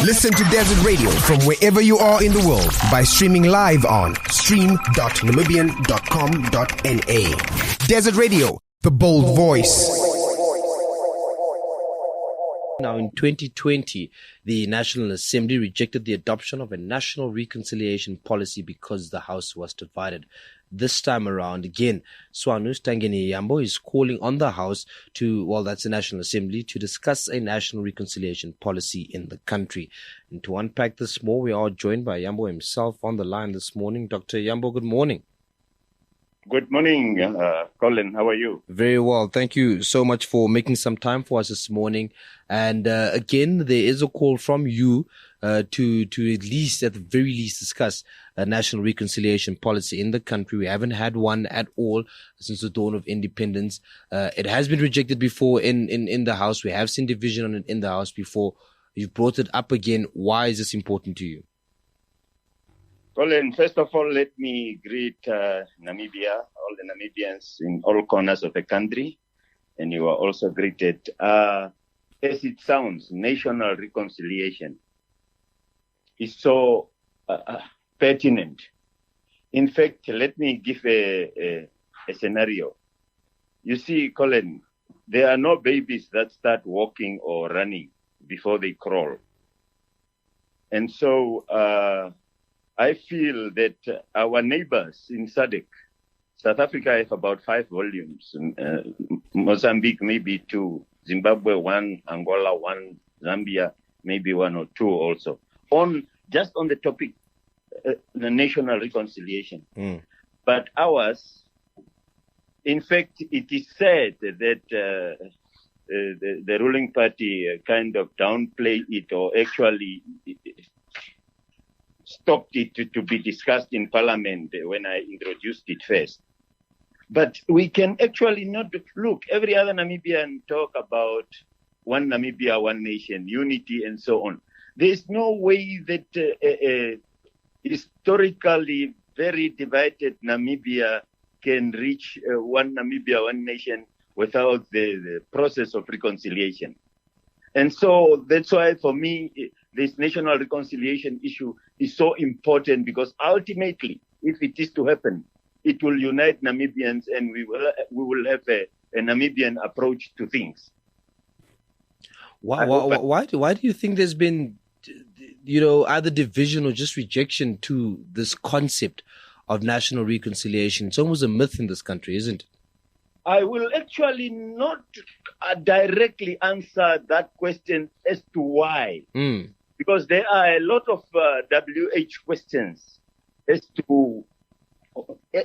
Listen to Desert Radio from wherever you are in the world by streaming live on stream.namibian.com.na. Desert Radio, the bold voice. Now, in 2020, the National Assembly rejected the adoption of a national reconciliation policy because the House was divided. This time around, again, Swanu's Tangeni Iyambo is calling on the House that's the National Assembly, to discuss a national reconciliation policy in the country. And to unpack this more, we are joined by Iyambo himself on the line this morning. Dr. Iyambo, good morning. Good morning, Colin. How are you? Very well. Thank you so much for making some time for us this morning. And again, there is a call from you to at the very least, discuss a national reconciliation policy in the country. We haven't had one at all since the dawn of independence. It has been rejected before in the House. We have seen division on it in the House before. You've brought it up again. Why is this important to you? Colin, first of all, let me greet Namibia, all the Namibians in all corners of the country, and you are also greeted. As it sounds, national reconciliation is so pertinent. In fact, let me give a scenario. You see, Colin, there are no babies that start walking or running before they crawl. And so I feel that our neighbors in SADC, South Africa have about 5 volumes, Mozambique maybe 2, Zimbabwe 1, Angola 1, Zambia maybe 1 or 2 also, just on the topic, the national reconciliation. But ours, in fact, it is said that the ruling party kind of downplay it or actually stopped it to be discussed in Parliament when I introduced it first. But we can actually not look. Every other Namibian talk about one Namibia, one nation, unity, and so on. There's no way that historically very divided Namibia can reach one Namibia, one nation without the process of reconciliation. And so that's why, for me, this national reconciliation issue is so important, because ultimately, if it is to happen, it will unite Namibians, and we will have a Namibian approach to things. Why do you think there's been, either division or just rejection to this concept of national reconciliation? It's almost a myth in this country, isn't it? I will actually not directly answer that question as to why. Because there are a lot of WH questions as to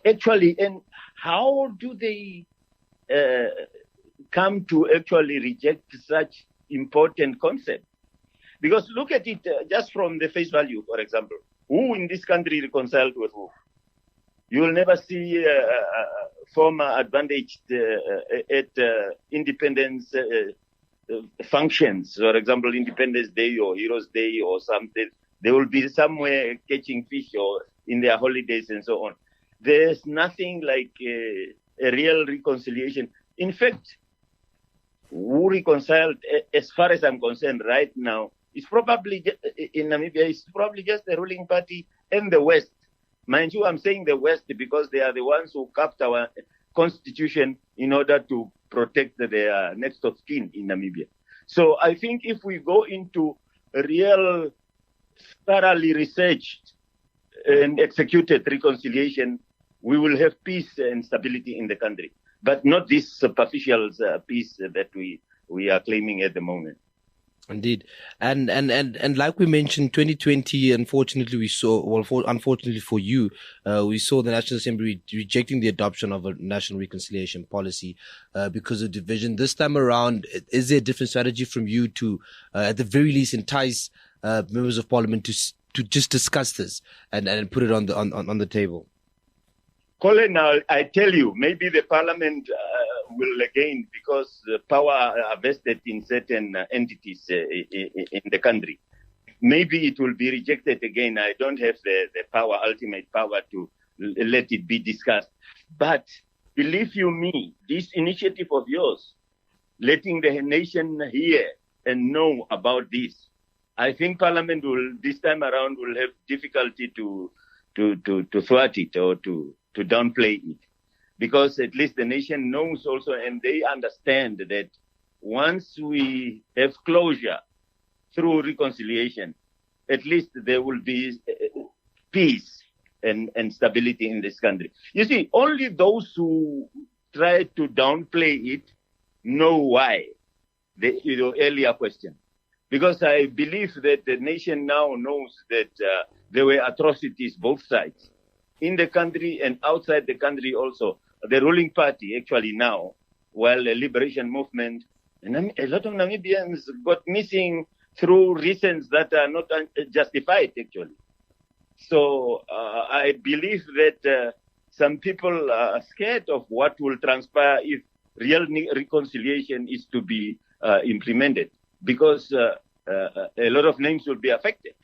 actually, and how do they come to actually reject such important concept? Because look at it just from the face value, for example. Who in this country reconciled with who? You will never see former advantaged at independence functions, for example, Independence Day or Heroes Day or something. They will be somewhere catching fish or in their holidays and so on. There's nothing like a real reconciliation. In fact, who reconciled, as far as I'm concerned right now, is probably in Namibia, it's probably just the ruling party and the West. Mind you, I'm saying the West because they are the ones who capped our constitution in order to protect their next of kin in Namibia. So I think if we go into a real, thoroughly researched and executed reconciliation, we will have peace and stability in the country, but not this superficial peace that we are claiming at the moment. Indeed. And like we mentioned, 2020, unfortunately, unfortunately for you, we saw the National Assembly rejecting the adoption of a national reconciliation policy because of division. This time around, is there a different strategy from you to, at the very least, entice members of parliament to just discuss this and put it on the table? Colin, I tell you, maybe the parliament will again, because the power are vested in certain entities in the country. Maybe it will be rejected again. I don't have the power, ultimate power to let it be discussed. But believe you me, this initiative of yours, letting the nation hear and know about this, I think Parliament will, this time around, will have difficulty to thwart it or to downplay it. Because at least the nation knows also, and they understand that once we have closure through reconciliation, at least there will be peace and stability in this country. You see, only those who try to downplay it know why. The earlier question. Because I believe that the nation now knows that there were atrocities both sides, in the country and outside the country also. The ruling party actually now, while the liberation movement, and a lot of Namibians got missing through reasons that are not justified actually. So I believe that some people are scared of what will transpire if real reconciliation is to be implemented, because a lot of names will be affected.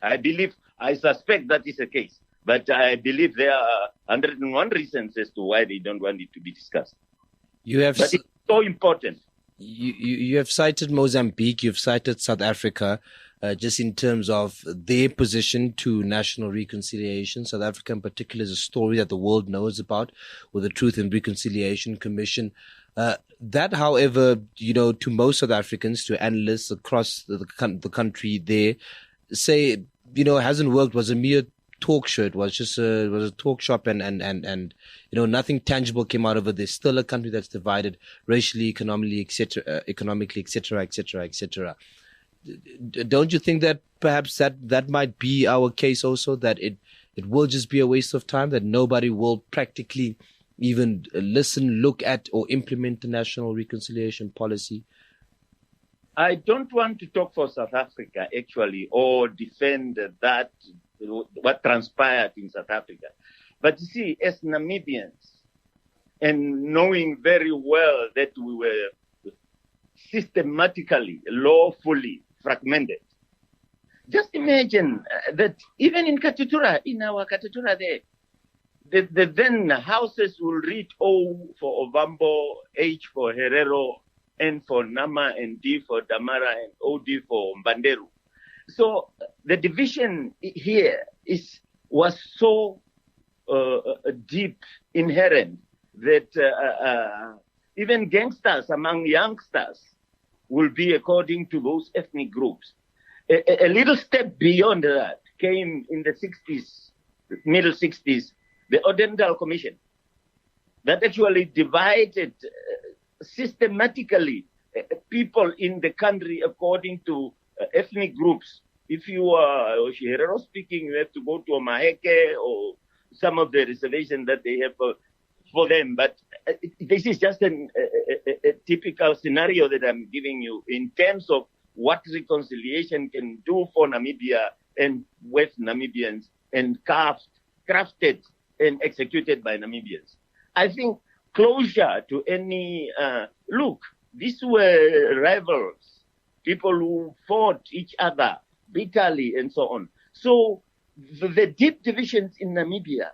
I suspect that is the case. But I believe there are 101 reasons as to why they don't want it to be discussed. But it's so important. You have cited Mozambique, you've cited South Africa, just in terms of their position to national reconciliation. South Africa in particular is a story that the world knows about with the Truth and Reconciliation Commission. That, however, to most South Africans, to analysts across the country there, say, hasn't worked, was a mere talk show. It was just a talk shop, and nothing tangible came out of it. There's still a country that's divided racially, economically, etc. Don't you think that perhaps that might be our case also, that it will just be a waste of time, that nobody will practically even listen, look at, or implement the national reconciliation policy? I don't want to talk for South Africa actually, or defend that what transpired in South Africa. But you see, as Namibians, and knowing very well that we were systematically, lawfully fragmented, just imagine that even in Katutura, in our Katutura there, the then houses will read O for Ovambo, H for Herero, N for Nama, and D for Damara, and OD for Mbanderu. So the division here was so deep, inherent, that even gangsters among youngsters will be according to those ethnic groups. A little step beyond that came in the 60s, middle 60s, the Odendaal Commission, that actually divided systematically people in the country according to ethnic groups. If you are Herero speaking, you have to go to a Maheke or some of the reservations that they have for them. But this is just a typical scenario that I'm giving you in terms of what reconciliation can do for Namibia and West Namibians, and crafted and executed by Namibians. I think closure to any look, these were rivals, people who fought each other bitterly and so on. So the deep divisions in Namibia,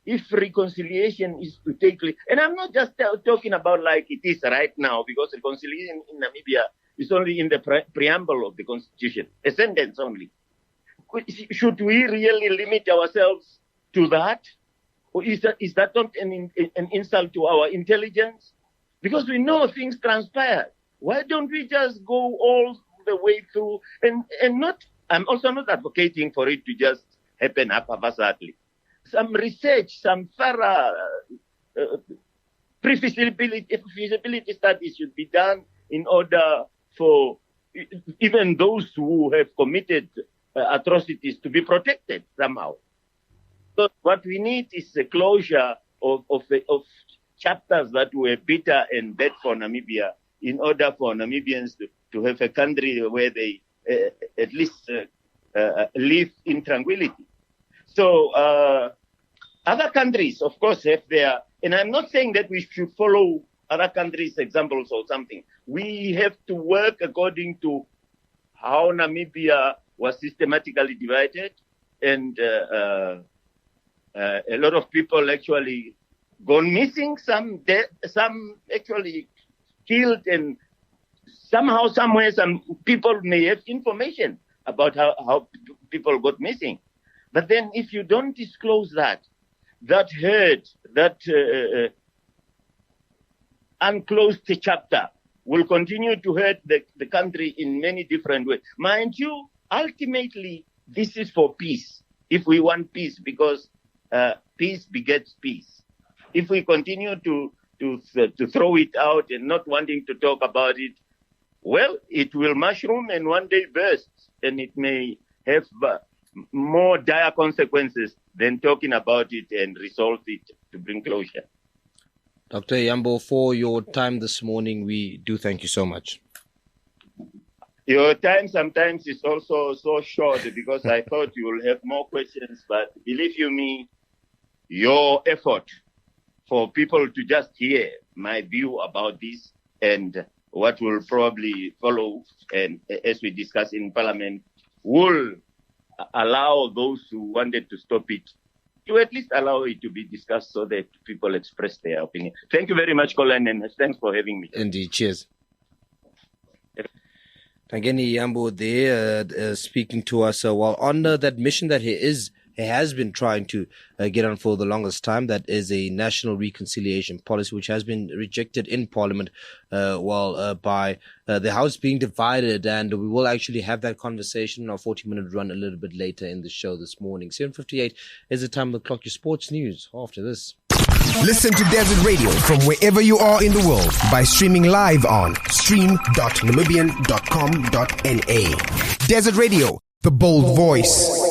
if reconciliation is to take place, and I'm not just talking about like it is right now, because reconciliation in Namibia is only in the preamble of the constitution, a sentence only. Should we really limit ourselves to that? Or is that not an insult to our intelligence? Because we know things transpire. Why don't we just go all the way through and not, I'm also not advocating for it to just happen haphazardly. Some research, some thorough feasibility studies should be done in order for even those who have committed atrocities to be protected somehow. So what we need is a closure of chapters that were bitter and bad for Namibia, in order for Namibians to have a country where they at least live in tranquility. So other countries, of course, have their, and I'm not saying that we should follow other countries' examples or something. We have to work according to how Namibia was systematically divided, and a lot of people actually gone missing, some actually killed, and somehow, somewhere, some people may have information about how people got missing. But then if you don't disclose that hurt, that unclosed chapter will continue to hurt the country in many different ways. Mind you, ultimately, this is for peace. If we want peace, because peace begets peace. If we continue to throw it out and not wanting to talk about it, well, it will mushroom and one day burst, and it may have more dire consequences than talking about it and resolve it to bring closure. Dr. Iyambo, for your time this morning, we do thank you so much. Your time sometimes is also so short because I thought you will have more questions, but believe you me, your effort for people to just hear my view about this and what will probably follow, and as we discuss in Parliament, will allow those who wanted to stop it to at least allow it to be discussed so that people express their opinion. Thank you very much, Colin, and thanks for having me. Indeed, cheers. Tangeni Iyambo there speaking to us while on that mission that he has been trying to get on for the longest time. That is a national reconciliation policy which has been rejected in Parliament by the House being divided, and we will actually have that conversation in our 40-minute run a little bit later in the show this morning. 7:58 is the time of the clock. Your sports news after this. Listen to Desert Radio from wherever you are in the world by streaming live on stream.namibian.com.na. Desert Radio, the bold voice.